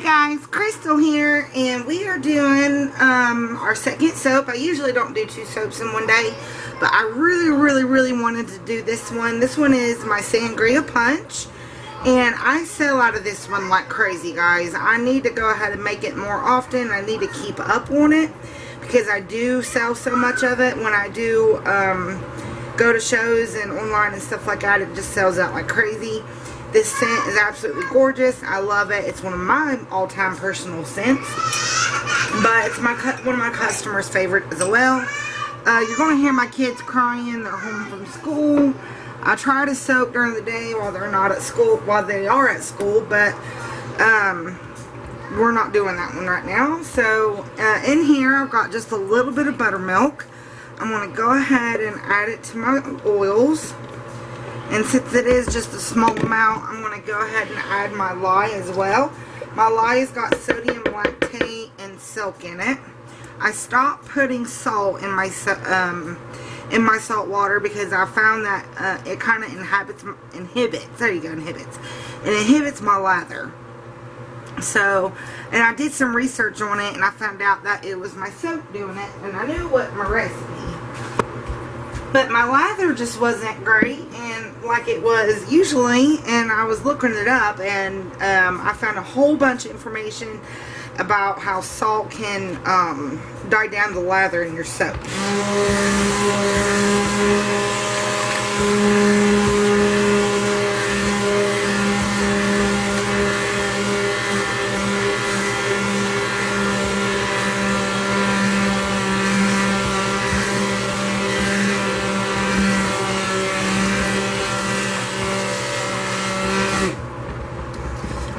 Guys, Crystal here, and we are doing our second soap. I usually don't do two soaps in one day, but I really wanted to do this one. This one is my Sangria Punch, and I sell out of this one like crazy, guys. I need to go ahead and make it more often. I need to keep up on it because I do sell so much of it. When I do go to shows and online and stuff like that, it just sells out like crazy. This scent is absolutely gorgeous. I love it. It's one of my all-time personal scents, but it's one of my customers' favorite as well. You're going to hear my kids crying. They're home from school. I try to soak during the day while they're not at school, while they are at school, but we're not doing that one right now. So in here, I've got just a little bit of buttermilk. I'm going to go ahead and add it to my oils. And since it is just a small amount, I'm going to go ahead and add my lye as well. My lye has got sodium lactate and silk in it. I stopped putting salt in my salt water because I found that it kind of inhibits. There you go, inhibits. It inhibits my lather. So, and I did some research on it, and I found out that it was my soap doing it, and I knew what my recipe. But my lather just wasn't great, and like it was usually, and I was looking it up, and I found a whole bunch of information about how salt can die down the lather in your soap.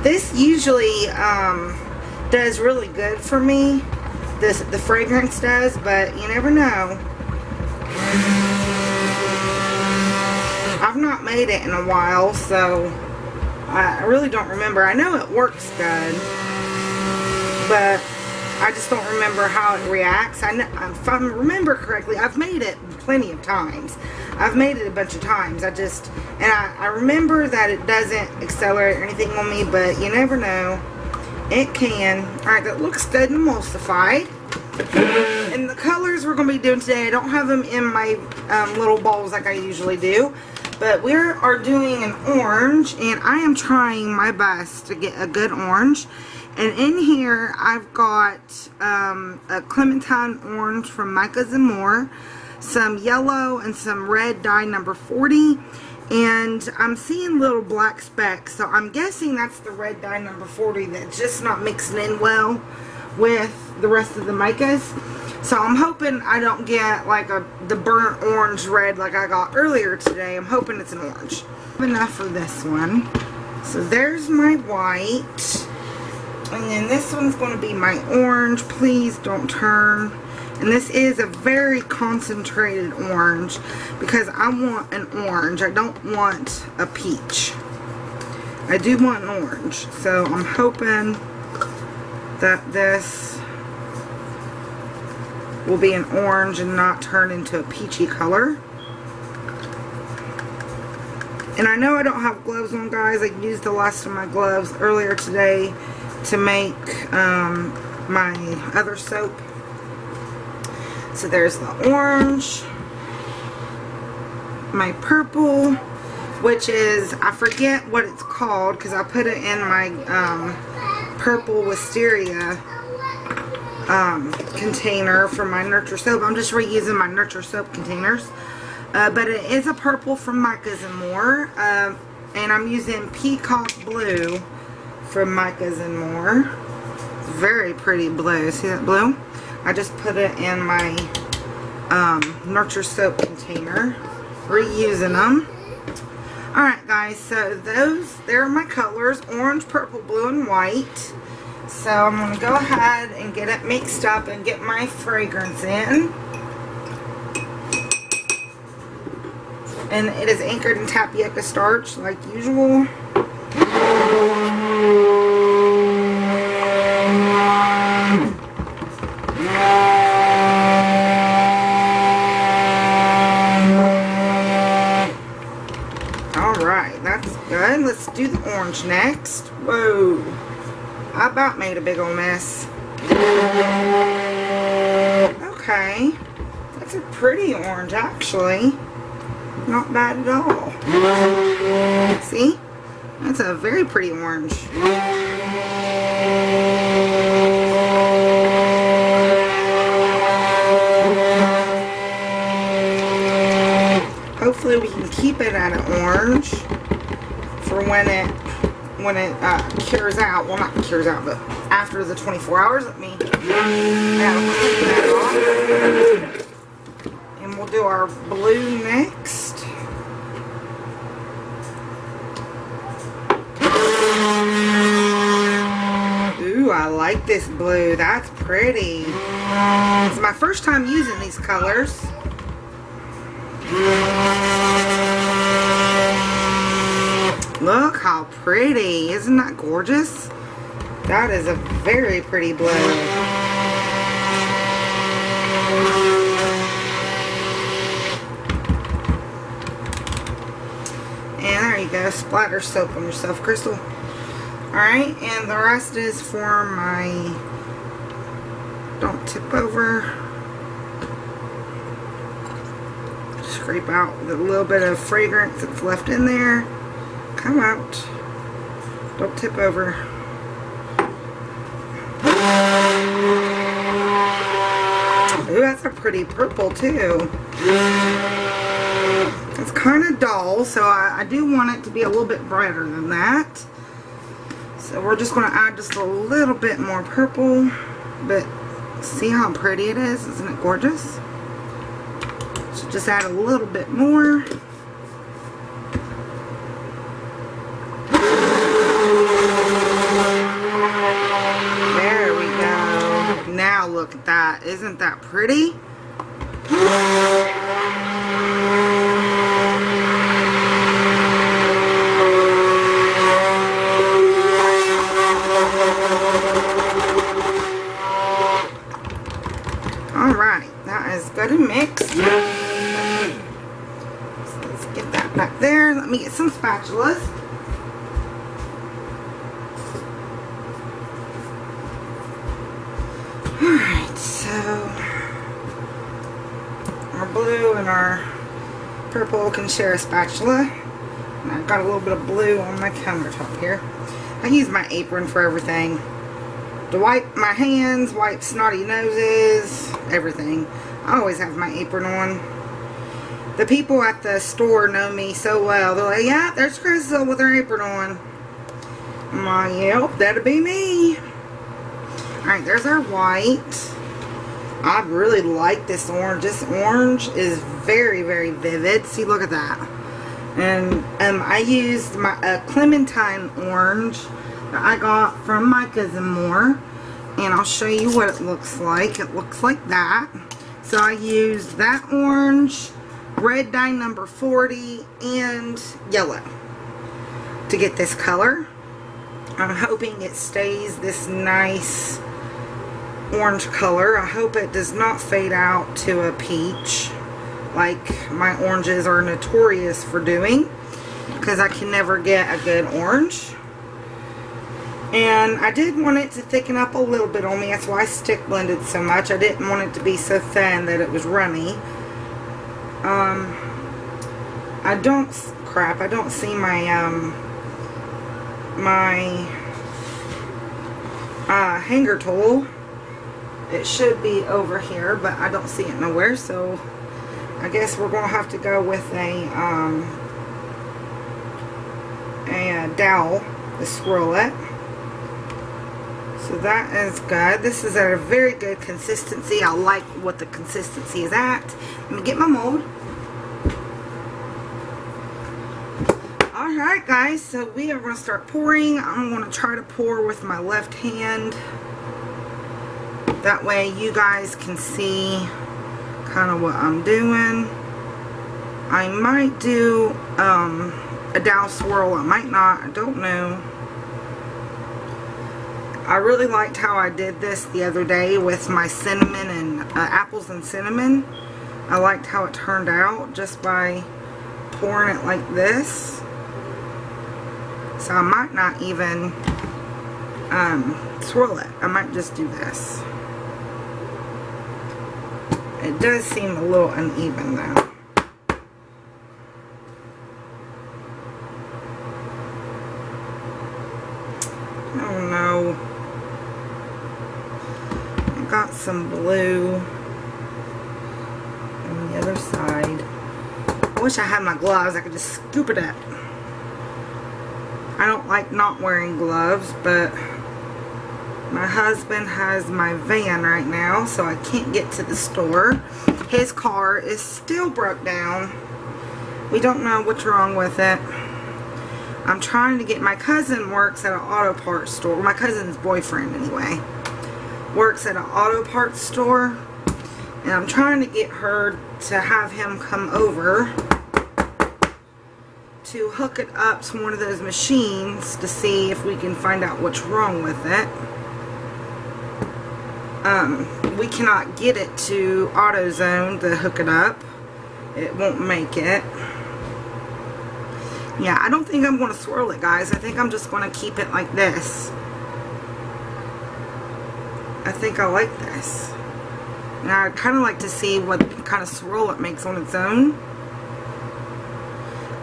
This usually does really good for me. The fragrance does, but you never know. I've not made it in a while, so I really don't remember. I know it works good, but I just don't remember how it reacts. If I remember correctly, I've made it plenty of times. I've made it a bunch of times. I remember that it doesn't accelerate or anything on me, but you never know. It can. Alright, that looks good and emulsified. And the colors we're going to be doing today, I don't have them in my little bowls like I usually do. But we are doing an orange, and I am trying my best to get a good orange. And in here, I've got a clementine orange from Micah's and More, some yellow and some red dye number 40, and I'm seeing little black specks, so I'm guessing that's the red dye number 40 that's just not mixing in well with the rest of the Micah's. So I'm hoping I don't get like the burnt orange red like I got earlier today. I'm hoping it's an orange. Enough for this one. So there's my white. And then this one's going to be my orange. Please don't turn. And this is a very concentrated orange because I want an orange. I don't want a peach. I do want an orange. So I'm hoping that this will be an orange and not turn into a peachy color. And I know I don't have gloves on, guys. I used the last of my gloves earlier today to make my other soap. So there's the orange, my purple, which is, I forget what it's called because I put it in my purple wisteria container for my Nurture soap. I'm just reusing my Nurture soap containers. But it is a purple from Micah's and More. And I'm using peacock blue from Micah's and More. It's very pretty blue. See that blue? I just put it in my Nurture soap container, reusing them. Alright guys, so there are my colors, orange, purple, blue, and white. So I'm going to go ahead and get it mixed up and get my fragrance in. And it is anchored in tapioca starch like usual. Alright, that's good. Let's do the orange next. Whoa. I about made a big old mess. Okay. That's a pretty orange, actually. Not bad at all. See? That's a very pretty orange. Hopefully we can keep it at an orange for when it cures out. Well, not cures out, but after the 24 hours. Let me clean that off. And we'll do our blue next. Ooh, I like this blue. That's pretty. It's my first time using these colors. Look how pretty. Isn't that gorgeous? That is a very pretty blue. And there you go. Splatter soap on yourself, Crystal. Alright, and the rest is for my... Don't tip over. Scrape out the little bit of fragrance that's left in there. Come out. Don't tip over. Ooh, that's a pretty purple too. It's kind of dull, so I do want it to be a little bit brighter than that. So we're just going to add just a little bit more purple. But see how pretty it is? Isn't it gorgeous? So just add a little bit more. There we go. Now look at that. Isn't that pretty? Alright, that is good and mixed. So let's get that back there. Let me get some spatulas. Alright, so our blue and our purple can share a spatula. And I've got a little bit of blue on my countertop here. I use my apron for everything. To wipe my hands, wipe snotty noses, everything. I always have my apron on. The people at the store know me so well. They're like, yeah, there's Crystal with her apron on. I'm like, yep, that'll be me. Alright, there's our white. I really like this orange. This orange is very, very vivid. See, look at that. And I used my clementine orange that I got from my cousin Moore, and I'll show you what it looks like. It looks like that. So I used that orange, red dye number 40, and yellow to get this color. I'm hoping it stays this nice orange color. I hope it does not fade out to a peach like my oranges are notorious for doing, because I can never get a good orange. And I did want it to thicken up a little bit on me. That's why I stick blended so much. I didn't want it to be so thin that it was runny. I don't see my hanger tool. It should be over here, but I don't see it nowhere, so I guess we're gonna have to go with a dowel to swirl it. So that is good. This is at a very good consistency. I like what the consistency is at. Let me get my mold. Alright guys, so we are going to start pouring. I'm going to try to pour with my left hand. That way you guys can see kind of what I'm doing. I might do a dowel swirl. I might not. I don't know. I really liked how I did this the other day with my cinnamon and apples and cinnamon. I liked how it turned out just by pouring it like this. So I might not even swirl it. I might just do this. It does seem a little uneven though. Oh no. I got some blue on the other side. I wish I had my gloves. I could just scoop it up. I don't like not wearing gloves, but my husband has my van right now, so I can't get to the store. His car is still broke down. We don't know what's wrong with it. I'm trying to get, my cousin works at an auto parts store. My cousin's boyfriend anyway works at an auto parts store, and I'm trying to get her to have him come over to hook it up to one of those machines to see if we can find out what's wrong with it. We cannot get it to AutoZone to hook it up. It won't make it. Yeah, I don't think I'm going to swirl it, guys. I think I'm just going to keep it like this. I think I like this. And I'd kind of like to see what kind of swirl it makes on its own.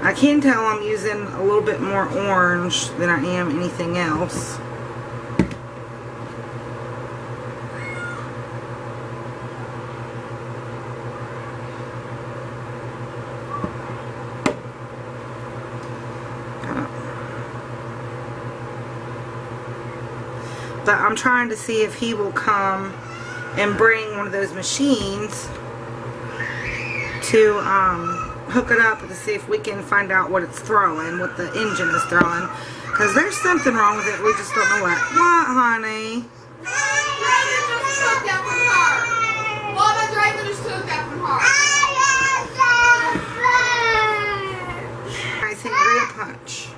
I can tell I'm using a little bit more orange than I am anything else. But I'm trying to see if he will come and bring one of those machines to hook it up to see if we can find out what it's throwing, what the engine is throwing. Because there's something wrong with it, we just don't know what. What, honey? I Sangria punch.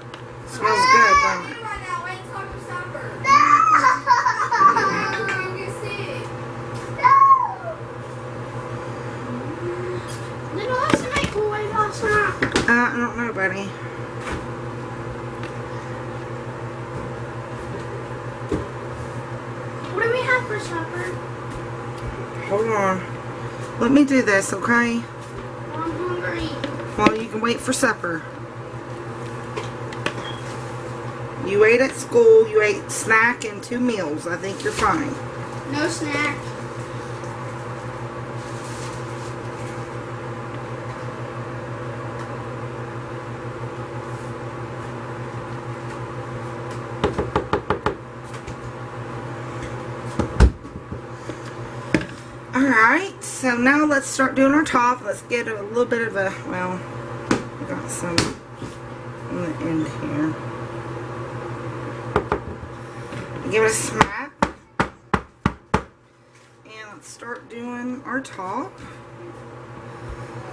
Smells good, don't it? I don't know, buddy. What do we have for supper? Hold on. Let me do this, okay? I'm hungry. Well, you can wait for supper. You ate at school, you ate snack and 2 meals. I think you're fine. No snack. Alright, so now let's start doing our top. Let's get a little bit of a, well, we got some on the end here. Give it a smack. And let's start doing our top.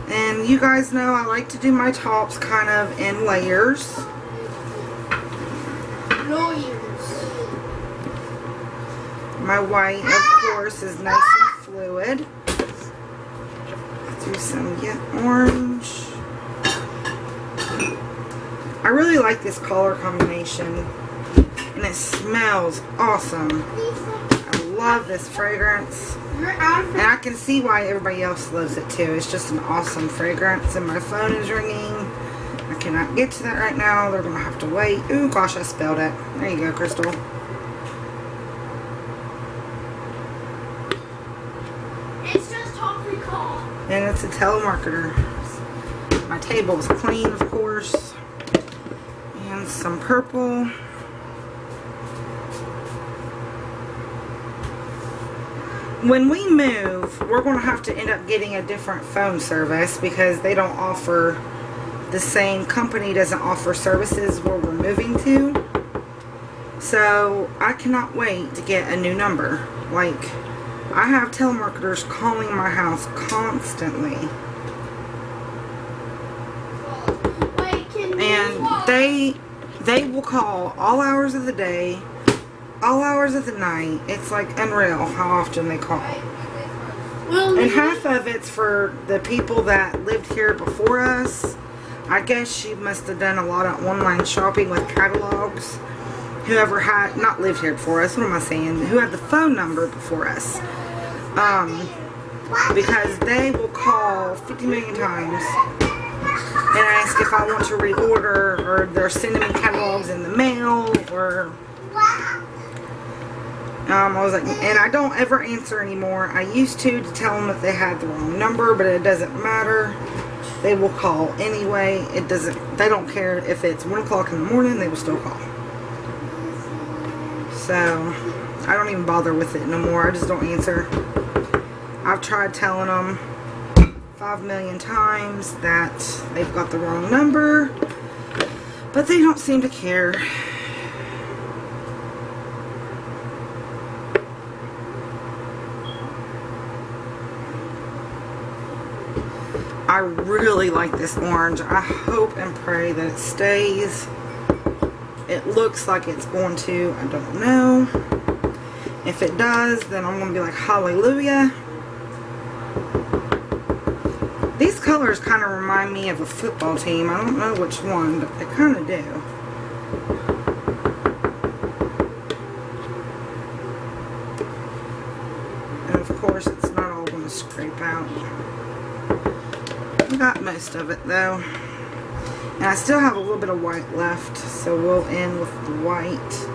And you guys know I like to do my tops kind of in layers. My white, of course, is nice and fluid. Let's do some orange. I really like this color combination. And it smells awesome. I love this fragrance. And I can see why everybody else loves it too. It's just an awesome fragrance. And my phone is ringing. I cannot get to that right now. They're going to have to wait. Ooh, gosh, I spelled it. There you go, Crystal. And it's a telemarketer. My table is clean, of course. And some purple. When we move, we're going to have to end up getting a different phone service because they don't offer, the same company doesn't offer services where we're moving to. So I cannot wait to get a new number. Like, I have telemarketers calling my house constantly. And they will call all hours of the day, all hours of the night. It's like unreal how often they call. And half of it's for the people that lived here before us. I guess she must have done a lot of online shopping with catalogs. whoever had not lived here before us, what am I saying, who had the phone number before us, because they will call 50 million times and ask if I want to reorder, or they're sending me catalogs in the mail, or I was like, and I don't ever answer anymore. I used to tell them if they had the wrong number, but it doesn't matter. They will call anyway. It doesn't, they don't care if it's 1 o'clock in the morning, they will still call. So I don't even bother with it no more. I just don't answer. I've tried telling them 5 million times that they've got the wrong number, but they don't seem to care. I really like this orange. I hope and pray that it stays. It looks like it's going to. I don't know. If it does, then I'm going to be like, hallelujah. These colors kind of remind me of a football team. I don't know which one, but they kind of do. And of course, it's not all going to scrape out. I got most of it though. And I still have a little bit of white left, so we'll end with the white.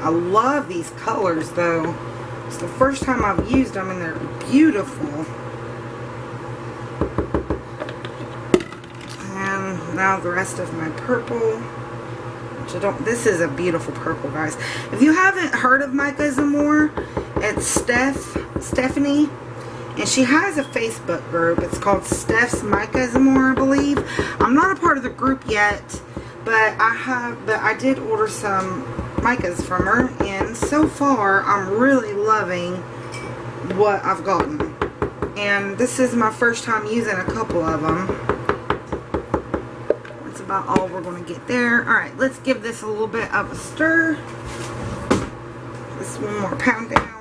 I love these colors though. It's the first time I've used them and they're beautiful. And now the rest of my purple. Which I don't, this is a beautiful purple, guys. If you haven't heard of Micah Zamore, it's Stephanie. And she has a Facebook group. It's called Steph's Micah Zamore, I believe. I'm not a part of the group yet, but I did order some micas from her, and so far I'm really loving what I've gotten. And this is my first time using a couple of them. That's about all we're going to get there. Alright, let's give this a little bit of a stir. Just one more pound down.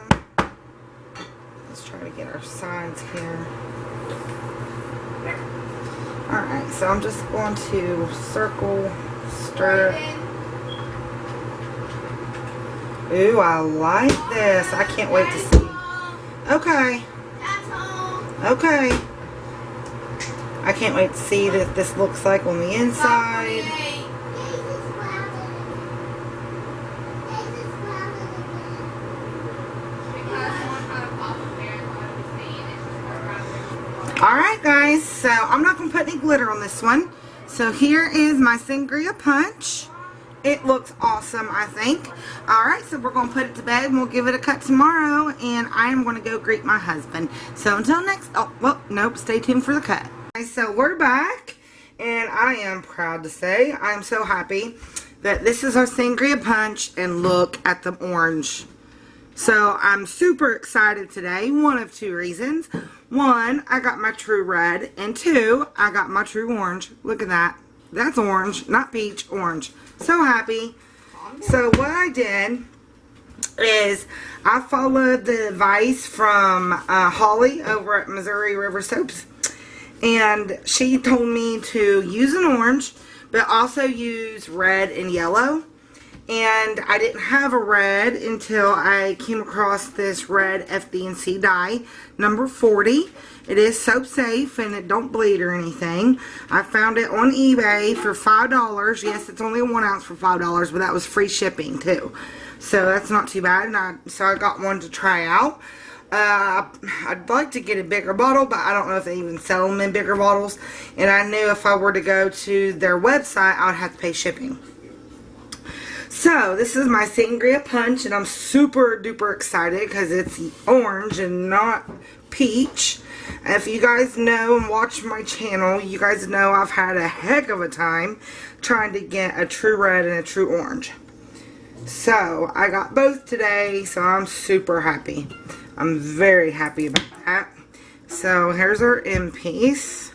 Let's try to get our sides here. Alright, so I'm just going to circle, stir. Ooh, I like this. I can't wait to see. Okay. Okay. I can't wait to see what this looks like on the inside. Alright guys, so I'm not going to put any glitter on this one. So here is my Sangria punch. It looks awesome, I think. Alright, so we're going to put it to bed and we'll give it a cut tomorrow. And I am going to go greet my husband. So until next, oh, well, nope, stay tuned for the cut. So we're back. And I am proud to say, I am so happy that this is our Sangria punch. And look at the orange. So I'm super excited today. One of two reasons. One, I got my true red. And two, I got my true orange. Look at that. That's orange, not peach, orange. So happy. So what I did is I followed the advice from Holly over at Missouri River Soaps. And she told me to use an orange, but also use red and yellow. And I didn't have a red until I came across this red FD&C dye, number 40. It is soap safe and it don't bleed or anything. I found it on eBay for $5. Yes, it's only a 1 ounce for $5, but that was free shipping too. So that's not too bad. And so I got one to try out. I'd like to get a bigger bottle, but I don't know if they even sell them in bigger bottles. And I knew if I were to go to their website, I would have to pay shipping. So, this is my Sangria punch, and I'm super duper excited because it's orange and not peach. If you guys know and watch my channel, you guys know I've had a heck of a time trying to get a true red and a true orange. So, I got both today, so I'm super happy. I'm very happy about that. So, here's our end piece.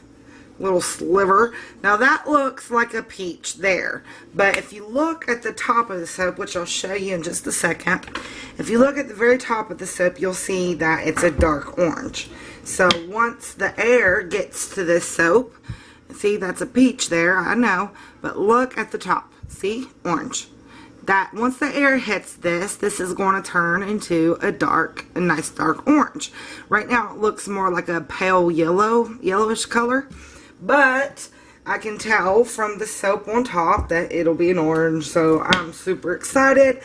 little sliver. Now that looks like a peach there, but if you look at the top of the soap, which I'll show you in just a second, if you look at the very top of the soap, you'll see that it's a dark orange. So once the air gets to this soap, see, that's a peach there, I know, but look at the top, see, orange. That once the air hits this is going to turn into a nice dark orange. Right now it looks more like a pale yellowish color, but I can tell from the soap on top that it'll be an orange, so I'm super excited.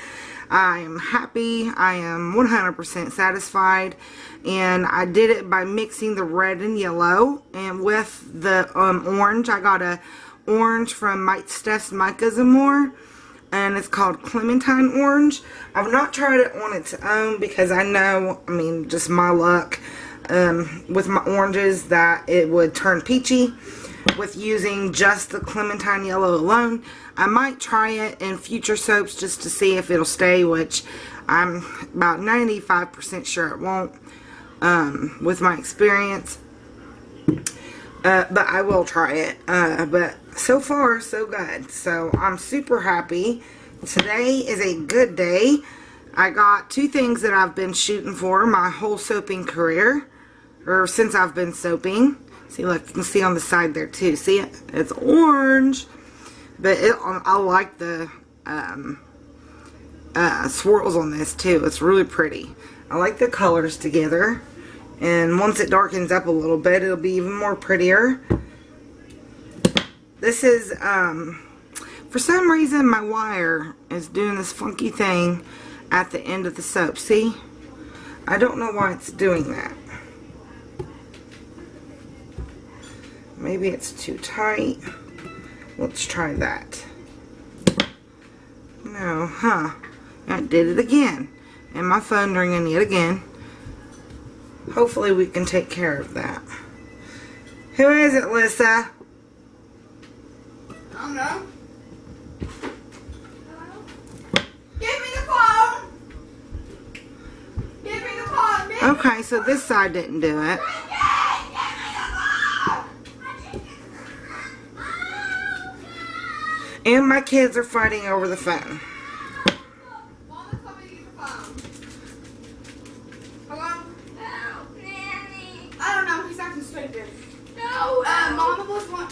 I am happy. I am 100% satisfied, and I did it by mixing the red and yellow, and with the orange, I got a orange from Mike Steph's Micah's and More, and it's called Clementine Orange. I've not tried it on its own because I know, I mean, just my luck with my oranges that it would turn peachy with using just the Clementine Yellow alone. I might try it in future soaps just to see if it'll stay, which I'm about 95% sure it won't with my experience. But I will try it. But so far, so good. So I'm super happy. Today is a good day. I got 2 things that I've been shooting for my whole soaping career, or since I've been soaping. See, look, you can see on the side there too. See it? It's orange, but I like the swirls on this too. It's really pretty. I like the colors together, and once it darkens up a little bit, it'll be even more prettier. This is for some reason my wire is doing this funky thing at the end of the soap. See, I don't know why it's doing that. Maybe it's too tight. Let's try that. No, huh? I did it again. And my phone ringing yet again. Hopefully we can take care of that. Who is it, Lisa? I don't know. Give me the phone. Give me the phone. Okay, so this side didn't do it. And my kids are fighting over the phone. Mama told me to get the phone. Hello? No, Nanny. I don't know. He's acting stupid. No. Mama was one.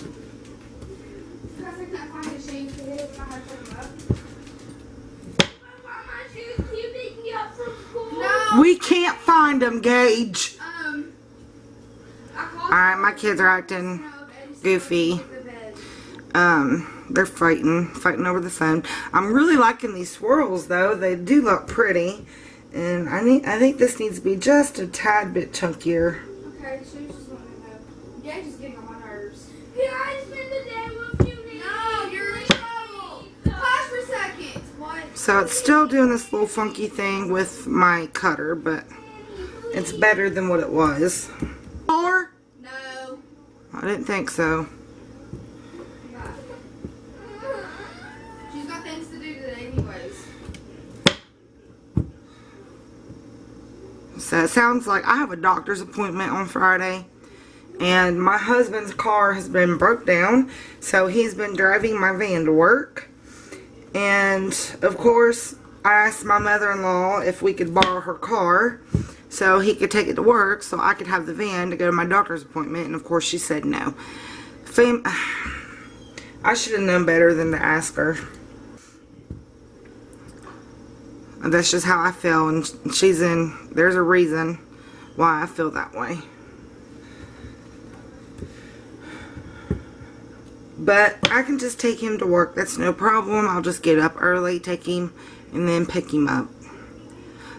Because I couldn't find his shoes today when I had to pick them up. My shoes keep picking me up from school. No. We can't find them, Gage. Alright, my kids are acting goofy. They're fighting over the phone. I'm really liking these swirls though. They do look pretty. And I think this needs to be just a tad bit chunkier. Okay, so you just want to know. Yeah, just getting on my nerves. Can I spend the day with you? No, you're in trouble. Pause for a second. What? So it's still doing this little funky thing with my cutter, but it's better than what it was. Or? No. I didn't think so. She's got things to do today anyways. So it sounds like I have a doctor's appointment on Friday, and my husband's car has been broke down, so he's been driving my van to work. And of course I asked my mother-in-law if we could borrow her car so he could take it to work so I could have the van to go to my doctor's appointment, and of course she said no. I should have known better than to ask her. That's just how I feel, and there's a reason why I feel that way. But I can just take him to work, that's no problem. I'll just get up early, take him, and then pick him up.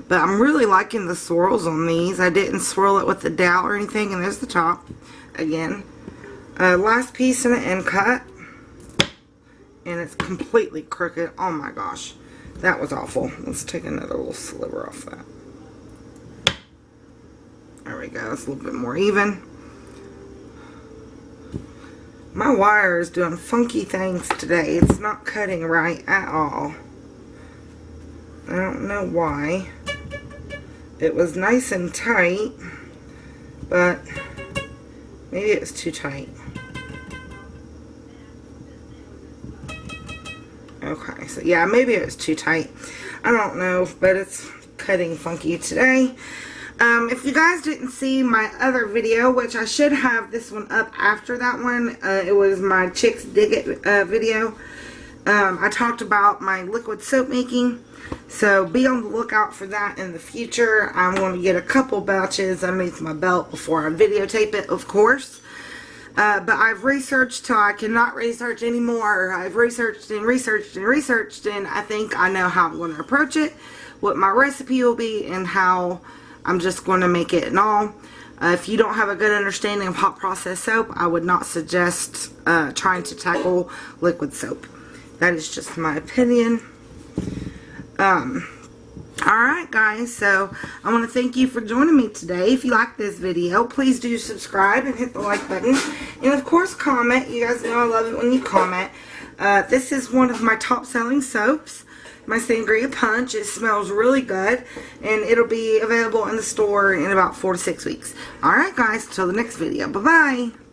But I'm really liking the swirls on these. I didn't swirl it with the dowel or anything, and there's the top again. Last piece in the end cut, and it's completely crooked. Oh my gosh. That was awful. Let's take another little sliver off that. There we go. It's a little bit more even. My wire is doing funky things today. It's not cutting right at all. I don't know why. It was nice and tight, but maybe it was too tight. So yeah, maybe it was too tight. I don't know, but it's cutting funky today. If you guys didn't see my other video, which I should have this one up after that one, it was my Chicks Dig It video. I talked about my liquid soap making, so be on the lookout for that in the future. I'm going to get a couple batches underneath my belt before I videotape it, of course. But I've researched till I cannot research anymore. I've researched and researched and researched, and I think I know how I'm going to approach it, what my recipe will be, and how I'm just going to make it and all. If you don't have a good understanding of hot process soap, I would not suggest trying to tackle liquid soap. That is just my opinion. Alright guys, so I want to thank you for joining me today. If you like this video, please do subscribe and hit the like button. And of course comment. You guys know I love it when you comment. This is one of my top selling soaps, my Sangria Punch. It smells really good, and it'll be available in the store in about 4 to 6 weeks. Alright guys, until the next video. Bye bye.